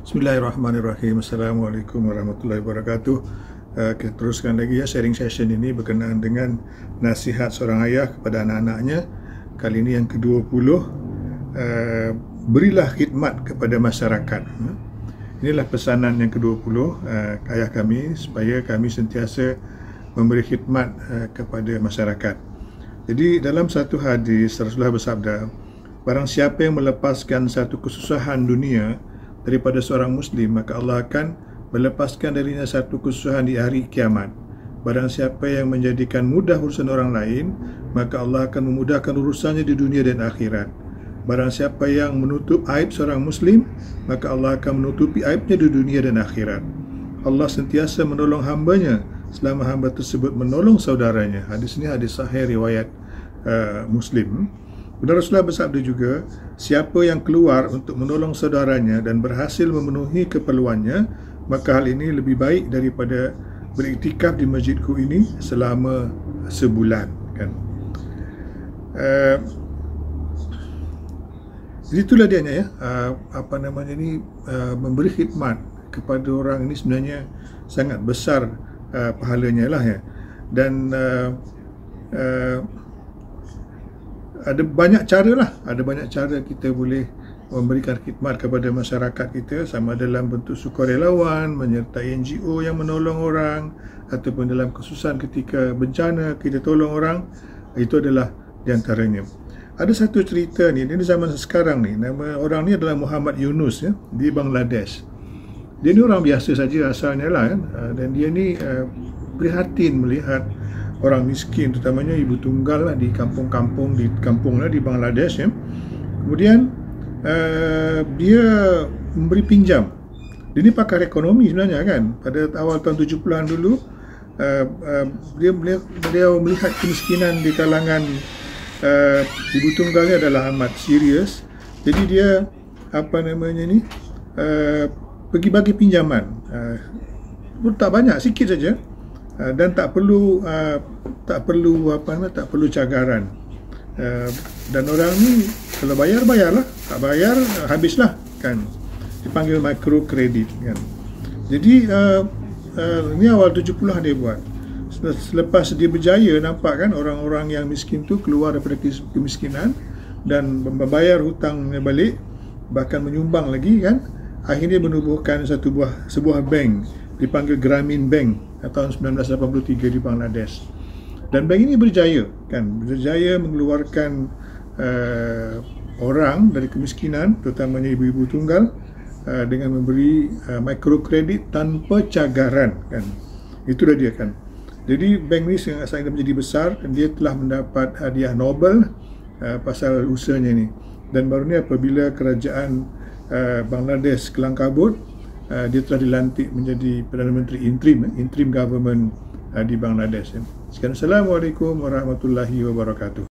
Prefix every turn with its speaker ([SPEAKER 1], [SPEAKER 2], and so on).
[SPEAKER 1] Bismillahirrahmanirrahim. Assalamualaikum warahmatullahi wabarakatuh. Kita teruskan lagi ya sharing session ini berkenaan dengan nasihat seorang ayah kepada anak-anaknya. Kali ini yang ke-20, berilah khidmat kepada masyarakat. Inilah pesanan yang ke-20 ayah kami, supaya kami sentiasa memberi khidmat kepada masyarakat. Jadi dalam satu hadis Rasulullah bersabda, barang siapa yang melepaskan satu kesusahan dunia daripada seorang Muslim, maka Allah akan melepaskan darinya satu kesusahan di hari kiamat. Barang siapa yang menjadikan mudah urusan orang lain, maka Allah akan memudahkan urusannya di dunia dan akhirat. Barang siapa yang menutup aib seorang Muslim, maka Allah akan menutupi aibnya di dunia dan akhirat. Allah sentiasa menolong hambanya selama hamba tersebut menolong saudaranya. Hadis ini hadis sahih riwayat Muslim. Dan Rasulullah bersabda juga, siapa yang keluar untuk menolong saudaranya dan berhasil memenuhi keperluannya, maka hal ini lebih baik daripada beriktikaf di masjidku ini selama sebulan. Kan? Jadi itulah dianya ya, memberi khidmat kepada orang ini sebenarnya sangat besar pahalanya lah ya. Dan ada banyak cara kita boleh memberikan khidmat kepada masyarakat kita, sama dalam bentuk sukarelawan, menyertai NGO yang menolong orang, ataupun dalam kesusahan ketika bencana kita tolong orang. Itu adalah di antaranya. Ada satu cerita ni, ini zaman sekarang ni, nama orang ni adalah Muhammad Yunus ya, di Bangladesh. Dia ni orang biasa saja asalnya lah kan, dan dia ni prihatin melihat orang miskin, terutamanya ibu tunggal lah, di kampung-kampung di Bangladesh ya. Kemudian dia memberi pinjam. Dia ni pakar ekonomi sebenarnya kan. Pada awal tahun 70-an dulu, beliau melihat kemiskinan di kalangan ibu tunggal ni adalah amat serius. Jadi dia pergi bagi pinjaman. Tak banyak, sikit saja. Dan tak perlu cagaran. Dan orang ni kalau bayarlah, tak bayar habislah kan. Dipanggil micro kredit kan. Jadi ni awal 70-an dia buat. Selepas dia berjaya, nampak kan orang-orang yang miskin tu keluar daripada kemiskinan dan membayar hutangnya balik, bahkan menyumbang lagi kan. Akhirnya menubuhkan sebuah bank dipanggil Grameen Bank tahun 1983 di Bangladesh. Dan bank ini berjaya mengeluarkan orang dari kemiskinan, terutamanya ibu-ibu tunggal, dengan memberi mikrokredit tanpa cagaran kan. Itulah dia kan. Jadi bank ni sangat menjadi besar dan dia telah mendapat hadiah Nobel pasal usahanya ni. Dan baru ni apabila kerajaan Bangladesh kelang kabut, dia telah dilantik menjadi Perdana Menteri interim government di Bangladesh. Sekian, Assalamualaikum warahmatullahi wabarakatuh.